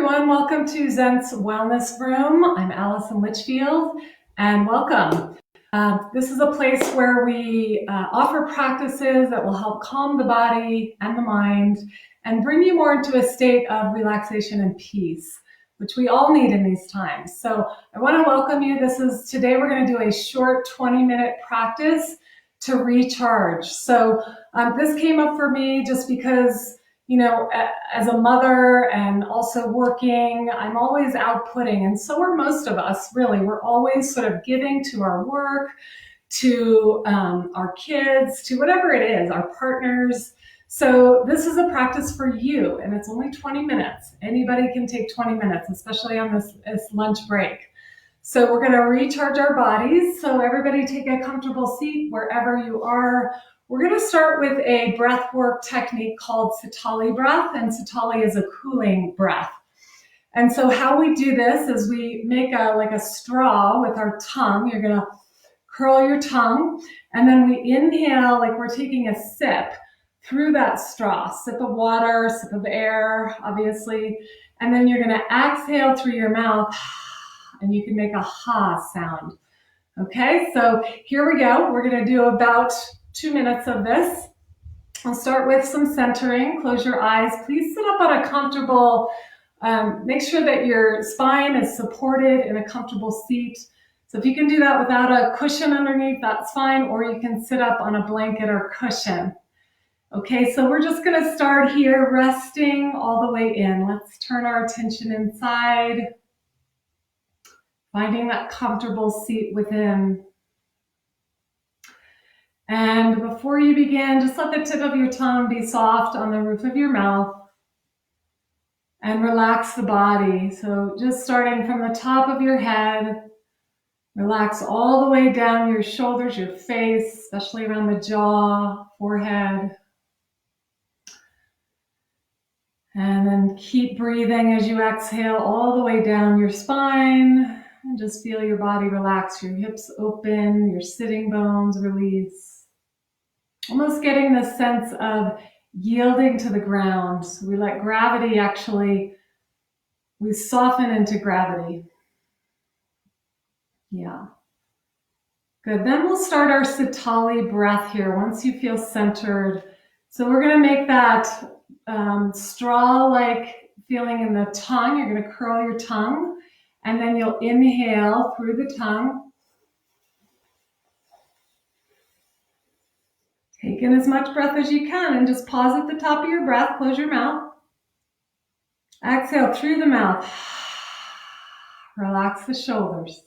everyone. Welcome to ZENTS Wellness Room. I'm Alison Litchfield, and welcome. This is a place where we offer practices that will help calm the body and the mind and bring you more into a state of relaxation and peace, which we all need in these times. So I want to welcome you. Today we're going to do a short 20-minute practice to recharge. So this came up for me just because, you know, as a mother and also working, I'm always outputting, and so are most of us, really. We're always sort of giving to our work, to our kids, to whatever it is, our partners. So this is a practice for you, and it's only 20 minutes. Anybody can take 20 minutes, especially on this lunch break. So we're going to recharge our bodies. So everybody take a comfortable seat wherever you are. We're going to start with a breath work technique called Sitali breath, and Sitali is a cooling breath. And so how we do this is we make like a straw with our tongue. You're going to curl your tongue, and then we inhale like we're taking a sip through that straw. Sip of water, sip of air, obviously. And then you're going to exhale through your mouth, and you can make a ha sound. Okay, so here we go. We're going to do about 2 minutes of this. I'll start with some centering. Close your eyes. Please sit up on a comfortable, make sure that your spine is supported in a comfortable seat. So if you can do that without a cushion underneath, that's fine, or you can sit up on a blanket or cushion. Okay, so we're just going to start here, resting all the way in. Let's turn our attention inside, finding that comfortable seat within. And before you begin, just let the tip of your tongue be soft on the roof of your mouth and relax the body. So just starting from the top of your head, relax all the way down your shoulders, your face, especially around the jaw, forehead. And then keep breathing as you exhale all the way down your spine. And just feel your body relax, your hips open, your sitting bones release. Almost getting the sense of yielding to the ground. So we let gravity we soften into gravity. Yeah. Good. Then we'll start our Sitali breath here once you feel centered. So we're going to make that straw-like feeling in the tongue. You're going to curl your tongue, and then you'll inhale through the tongue. Take in as much breath as you can and just pause at the top of your breath. Close your mouth. Exhale through the mouth. Relax the shoulders.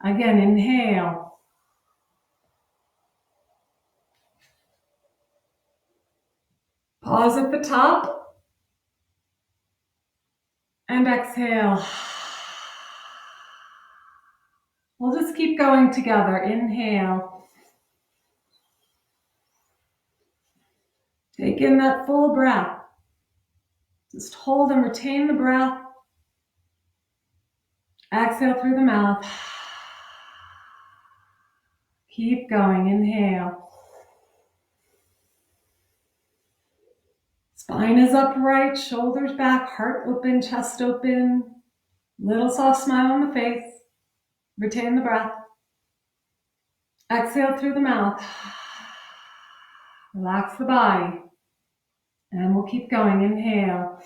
Again, inhale. Pause at the top. And exhale. We'll just keep going together. Inhale. Take in that full breath. Just hold and retain the breath. Exhale through the mouth. Keep going. Inhale. Spine is upright, shoulders back, heart open, chest open. Little soft smile on the face. Retain the breath. Exhale through the mouth. Relax the body. And we'll keep going. Inhale.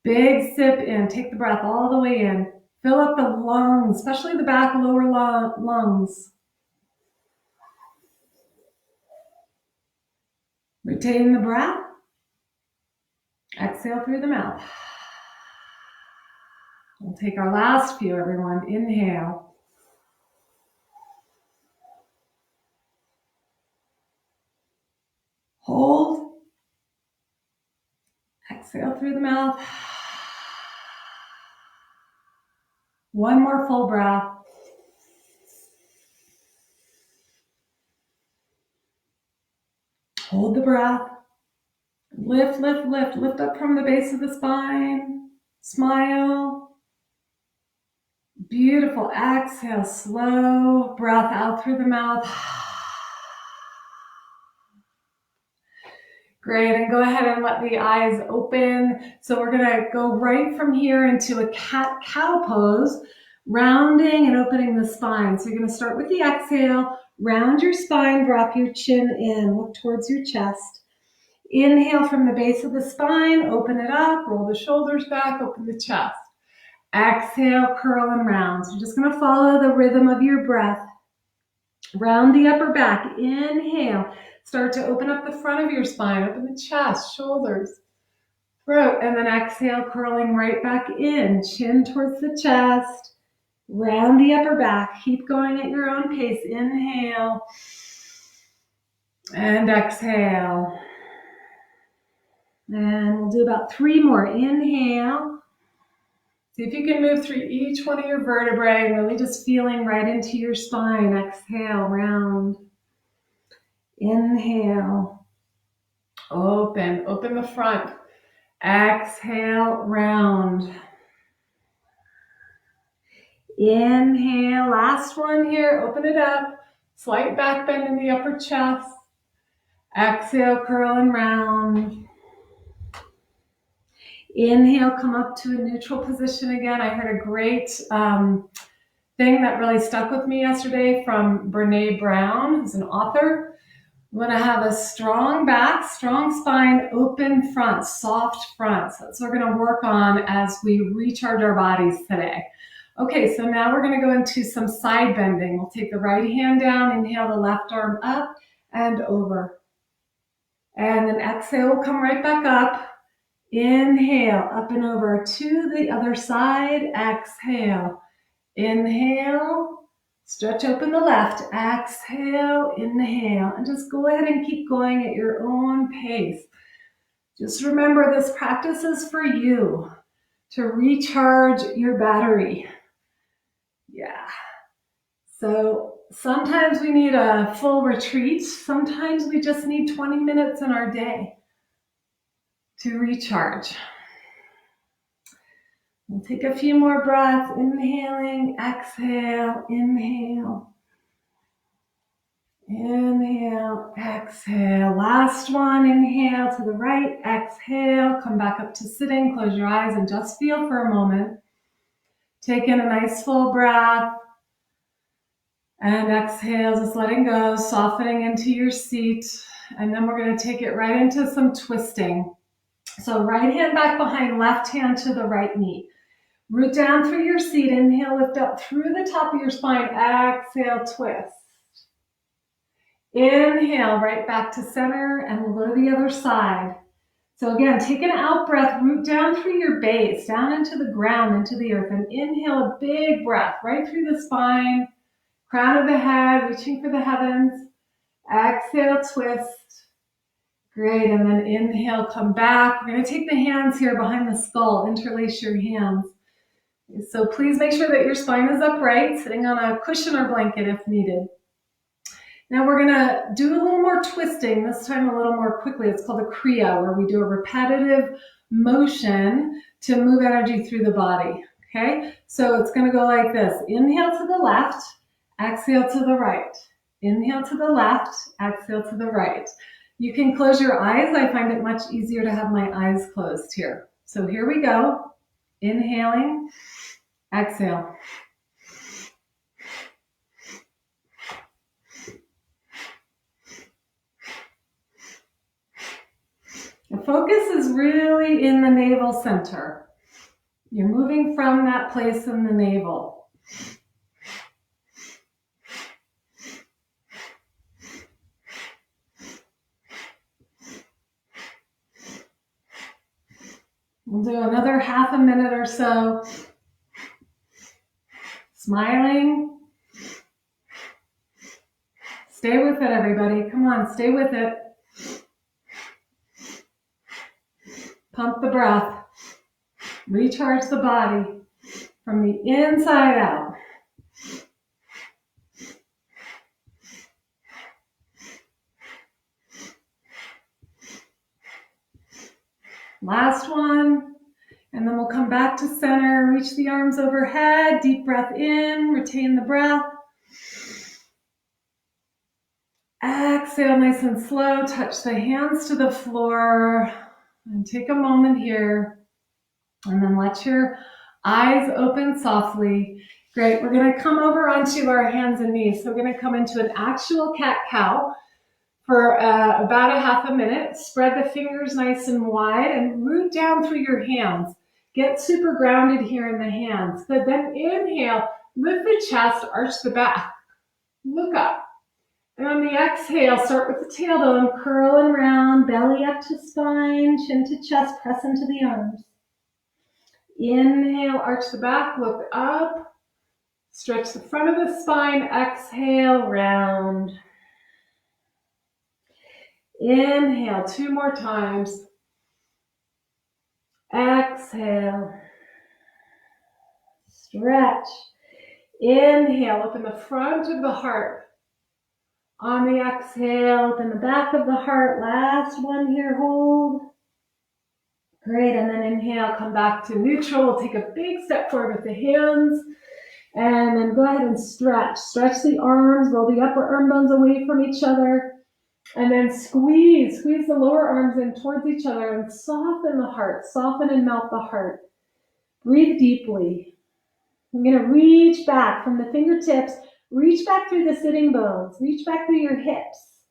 Big sip in. Take the breath all the way in. Fill up the lungs, especially the back lower lungs. Retain the breath. Exhale through the mouth. We'll take our last few, everyone. Inhale. Hold. Exhale through the mouth. One more full breath. Hold the breath. Lift, lift, lift. Lift up from the base of the spine. Smile. Beautiful. Exhale, slow breath out through the mouth. Great, and go ahead and let the eyes open. So we're gonna go right from here into a cat-cow pose, rounding and opening the spine. So you're gonna start with the exhale, round your spine, drop your chin in, look towards your chest. Inhale from the base of the spine, open it up, roll the shoulders back, open the chest. Exhale, curl and round. So you're just gonna follow the rhythm of your breath. Round the upper back, inhale. Start to open up the front of your spine, open the chest, shoulders, throat, and then exhale, curling right back in, chin towards the chest, round the upper back. Keep going at your own pace. Inhale and exhale. And we'll do about 3 more. Inhale. See if you can move through each one of your vertebrae, really just feeling right into your spine. Exhale, round. Inhale. Open the front. Exhale, round. Inhale, last one here, open it up. Slight back bend in the upper chest. Exhale, curl and round. Inhale, come up to a neutral position again. I heard a great thing that really stuck with me yesterday from Brene Brown, who's an author. We want to have a strong back, strong spine, open front, soft front. So that's what we're going to work on as we recharge our bodies today. Okay, so now we're going to go into some side bending. We'll take the right hand down, inhale the left arm up and over. And then exhale, we'll come right back up. Inhale, up and over to the other side. Exhale. Inhale. Stretch open the left. Exhale, inhale. And just go ahead and keep going at your own pace. Just remember, this practice is for you to recharge your battery. Yeah. So sometimes we need a full retreat. Sometimes we just need 20 minutes in our day to recharge. We'll take a few more breaths. Inhaling, exhale, inhale. Inhale, exhale. Last one, inhale to the right, exhale. Come back up to sitting, close your eyes and just feel for a moment. Take in a nice full breath. And exhale, just letting go, softening into your seat. And then we're going to take it right into some twisting. So right hand back behind, left hand to the right knee. Root down through your seat. Inhale, lift up through the top of your spine. Exhale, twist. Inhale, right back to center, and we'll go to the other side. So again, take an out breath, root down through your base, down into the ground, into the earth, and inhale a big breath right through the spine, crown of the head, reaching for the heavens. Exhale, twist. Great, and then inhale, come back. We're going to take the hands here behind the skull, interlace your hands. So please make sure that your spine is upright, sitting on a cushion or blanket if needed. Now we're going to do a little more twisting, this time a little more quickly. It's called a Kriya, where we do a repetitive motion to move energy through the body. Okay, so it's going to go like this. Inhale to the left, exhale to the right. Inhale to the left, exhale to the right. You can close your eyes. I find it much easier to have my eyes closed here. So here we go. Inhaling, exhale. The focus is really in the navel center. You're moving from that place in the navel. We'll do another half a minute or so. Smiling. Stay with it, everybody. Come on, stay with it. Pump the breath. Recharge the body from the inside out. Last one. And then we'll come back to center. Reach the arms overhead. Deep breath in. Retain the breath. Exhale. exhale nice and slow. Touch the hands to the floor and take a moment here. And then let your eyes open softly. Great. We're going to come over onto our hands and knees. So we're going to come into an actual cat-cow for about a half a minute. Spread the fingers nice and wide and root down through your hands. Get super grounded here in the hands. Good. Then inhale, lift the chest, arch the back. Look up. And on the exhale, start with the tailbone, curl and round, belly up to spine, chin to chest, press into the arms. Inhale, arch the back, look up, stretch the front of the spine, exhale, round. Inhale, 2 more times. Exhale, stretch. Inhale, open the front of the heart. On the exhale, open the back of the heart. Last one here, hold. Great, and then inhale, come back to neutral. We'll take a big step forward with the hands. And then go ahead and stretch. Stretch the arms, roll the upper arm bones away from each other. And then squeeze the lower arms in towards each other and soften the heart. Soften and melt the heart. Breathe deeply. I'm going to reach back from the fingertips. Reach back through the sitting bones. Reach back through your hips.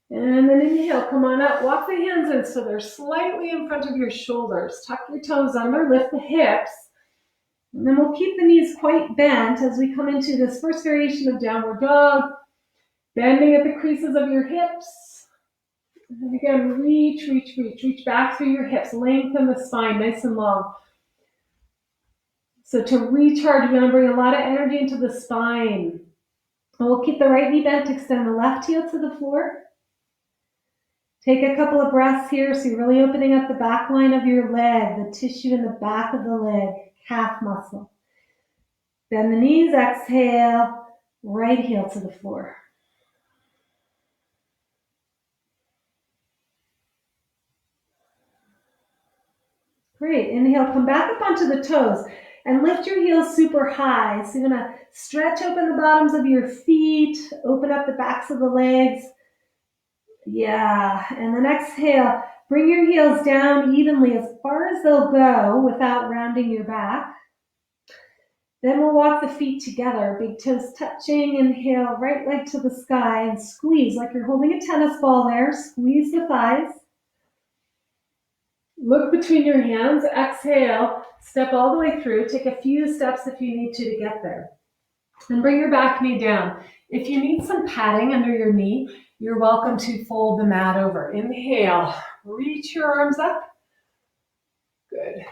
And then inhale, come on up. Walk the hands in so they're slightly in front of your shoulders. Tuck your toes under, lift the hips. And then we'll keep the knees quite bent as we come into this first variation of downward dog. Bending at the creases of your hips. And again, reach back through your hips. Lengthen the spine, nice and long. So to recharge, we're going to bring a lot of energy into the spine. And we'll keep the right knee bent, extend the left heel to the floor. Take a couple of breaths here, so you're really opening up the back line of your leg, the tissue in the back of the leg, calf muscle. Bend the knees, exhale, right heel to the floor. Great, inhale, come back up onto the toes and lift your heels super high. So you're gonna stretch open the bottoms of your feet, open up the backs of the legs. Yeah, and then exhale, bring your heels down evenly as far as they'll go without rounding your back. Then we'll walk the feet together, big toes touching. Inhale, right leg to the sky and squeeze like you're holding a tennis ball there. Squeeze the thighs. Look between your hands. Exhale, step all the way through. Take a few steps if you need to get there. And bring your back knee down. If you need some padding under your knee, you're welcome to fold the mat over. Inhale, reach your arms up. Good.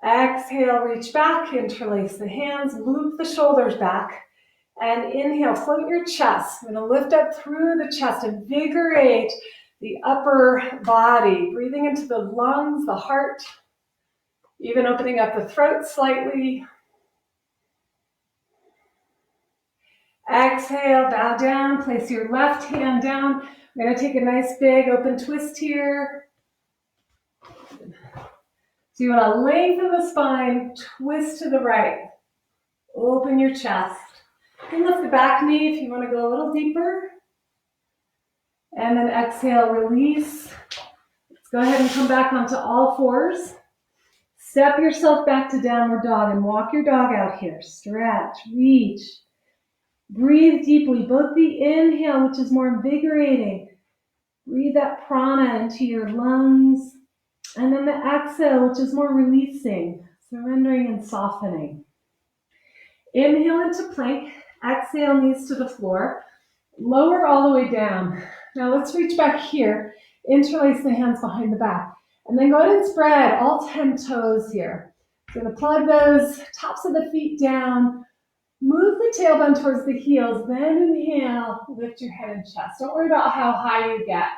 Exhale, reach back, interlace the hands, loop the shoulders back. And inhale, float your chest. I'm going to lift up through the chest, invigorate the upper body, breathing into the lungs, the heart, even opening up the throat slightly. Exhale, bow down, place your left hand down. I'm going to take a nice big open twist here. So you want to lengthen the spine, twist to the right. Open your chest. You can lift the back knee if you want to go a little deeper. And then exhale, release. Let's go ahead and come back onto all fours. Step yourself back to downward dog and walk your dog out here. Stretch, reach. Breathe deeply, both the inhale, which is more invigorating. Breathe that prana into your lungs. And then the exhale, which is more releasing, surrendering and softening. Inhale into plank. Exhale, knees to the floor. Lower all the way down. Now let's reach back here. Interlace the hands behind the back. And then go ahead and spread all 10 toes here. So I'm going to plug those tops of the feet down. Move the tailbone towards the heels, then inhale, lift your head and chest. Don't worry about how high you get.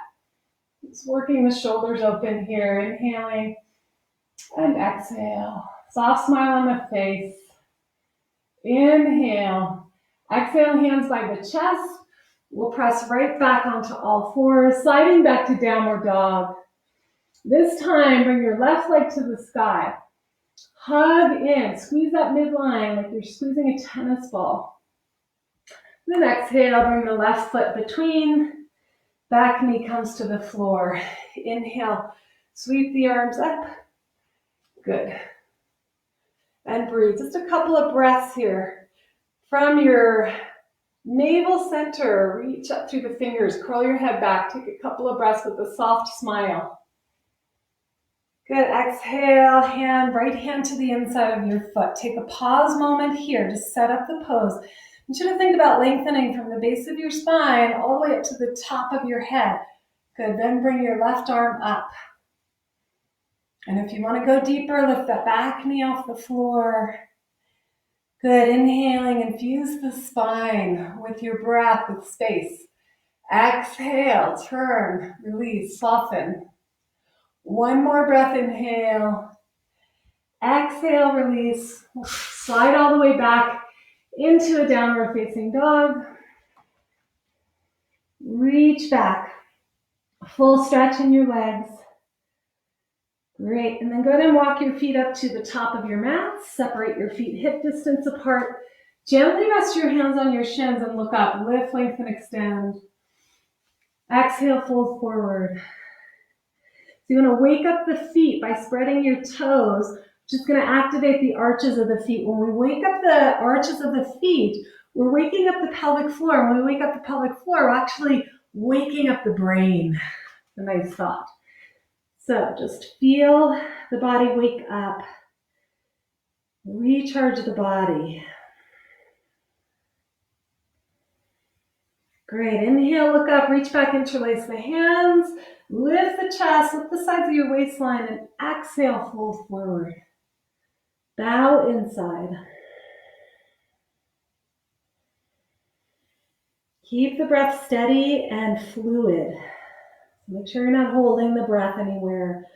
Just working the shoulders open here, inhaling and exhale. Soft smile on the face. Inhale. Exhale, hands by the chest. We'll press right back onto all fours, sliding back to downward dog. This time, bring your left leg to the sky. Hug in, squeeze that midline like you're squeezing a tennis ball. Then exhale, bring the left foot between. Back knee comes to the floor. Inhale, sweep the arms up. Good. And breathe. Just a couple of breaths here. From your navel center, reach up through the fingers, curl your head back, take a couple of breaths with a soft smile. Good, exhale, right hand to the inside of your foot. Take a pause moment here to set up the pose. I want you to think about lengthening from the base of your spine all the way up to the top of your head. Good, then bring your left arm up. And if you want to go deeper, lift that back knee off the floor. Good, inhaling, infuse the spine with your breath, with space. Exhale, turn, release, soften. One more breath, inhale. Exhale, release. Slide all the way back into a downward facing dog. Reach back. Full stretch in your legs. Great, and then go ahead and walk your feet up to the top of your mat. Separate your feet hip distance apart. Gently rest your hands on your shins and look up. Lift, lengthen, extend. Exhale, fold forward. So you want to wake up the feet by spreading your toes, which is going to activate the arches of the feet. When we wake up the arches of the feet, we're waking up the pelvic floor. When we wake up the pelvic floor, we're actually waking up the brain. A nice thought. So just feel the body wake up. Recharge the body. Great. Inhale, look up, reach back, interlace the hands. Lift the chest, lift the sides of your waistline, and exhale, fold forward. Bow inside. Keep the breath steady and fluid. Make sure you're not holding the breath anywhere.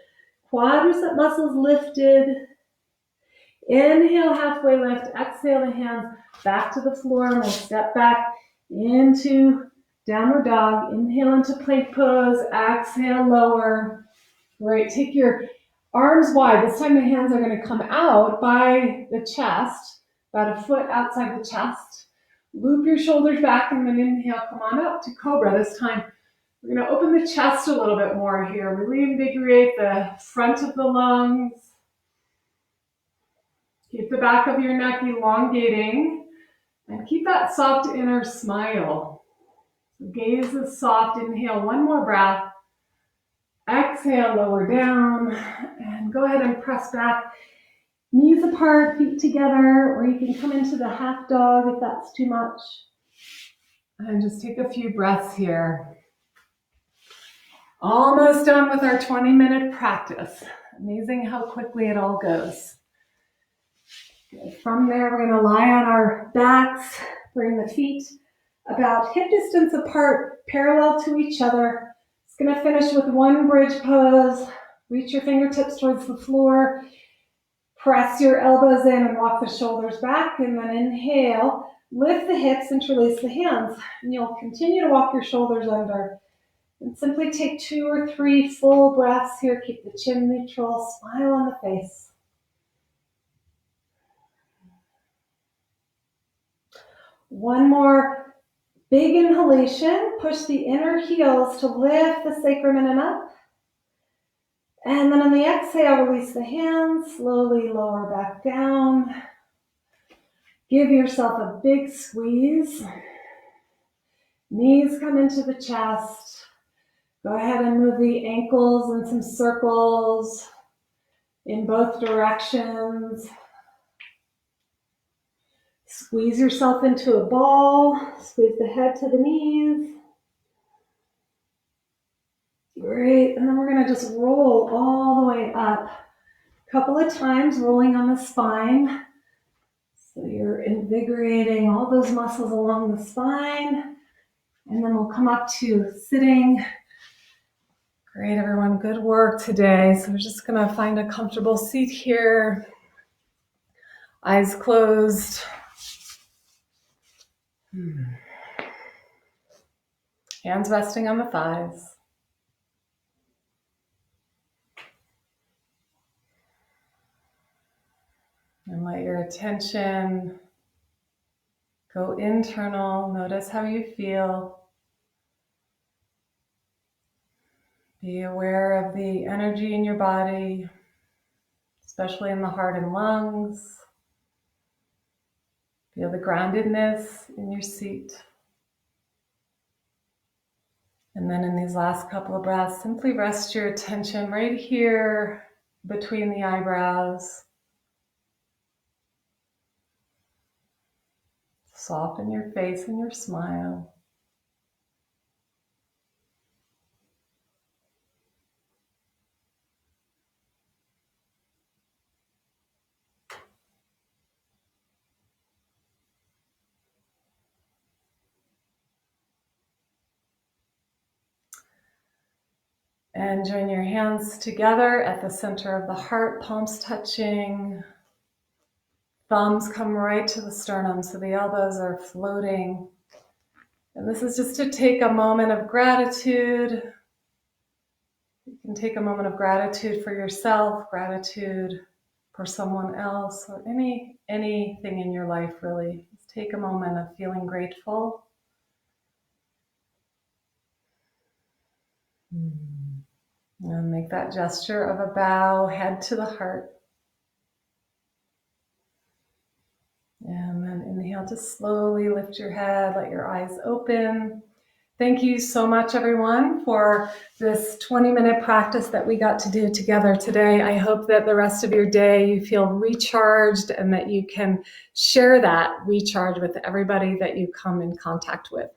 Quadricep muscles lifted. Inhale, halfway lift. Exhale, the hands back to the floor. And we'll step back into downward dog. Inhale into plank pose. Exhale, lower. Great. Take your arms wide. This time the hands are going to come out by the chest, about a foot outside the chest. Loop your shoulders back and then inhale, come on up to cobra. This time we're going to open the chest a little bit more here. Really invigorate the front of the lungs. Keep the back of your neck elongating and keep that soft inner smile. So gaze is soft. Inhale, one more breath. Exhale, lower down, and go ahead and press back. Knees apart, feet together, or you can come into the half dog if that's too much. And just take a few breaths here. Almost done with our 20-minute practice. Amazing how quickly it all goes. Good. From there, we're going to lie on our backs, bring the feet about hip distance apart, parallel to each other. It's going to finish with one bridge pose. Reach your fingertips towards the floor. Press your elbows in and walk the shoulders back, and then inhale, lift the hips, interlace the hands, and you'll continue to walk your shoulders under. And simply take 2 or 3 full breaths here. Keep the chin neutral, smile on the face. One more big inhalation. Push the inner heels to lift the sacrum in and up. And then on the exhale, release the hands, slowly lower back down. Give yourself a big squeeze. Knees come into the chest. Go ahead and move the ankles in some circles in both directions. Squeeze yourself into a ball. Squeeze the head to the knees. Great, and then we're going to just roll all the way up. A couple of times, rolling on the spine. So you're invigorating all those muscles along the spine. And then we'll come up to sitting. Great, everyone, good work today. So we're just going to find a comfortable seat here. Eyes closed. Hands resting on the thighs. And let your attention go internal. Notice how you feel. Be aware of the energy in your body, especially in the heart and lungs. Feel the groundedness in your seat. And then in these last couple of breaths, simply rest your attention right here between the eyebrows. Soften your face and your smile. And join your hands together at the center of the heart, palms touching. Thumbs come right to the sternum, so the elbows are floating. And this is just to take a moment of gratitude. You can take a moment of gratitude for yourself, gratitude for someone else, or anything in your life, really. Just take a moment of feeling grateful. And make that gesture of a bow, head to the heart. And then inhale to slowly lift your head, let your eyes open. Thank you so much, everyone, for this 20-minute practice that we got to do together today. I hope that the rest of your day you feel recharged and that you can share that recharge with everybody that you come in contact with.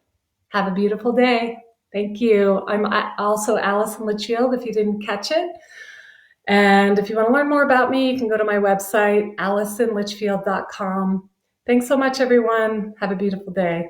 Have a beautiful day. Thank you. I'm also Alison Litchfield, if you didn't catch it. And if you want to learn more about me, you can go to my website, alisonlitchfield.com. Thanks so much, everyone. Have a beautiful day.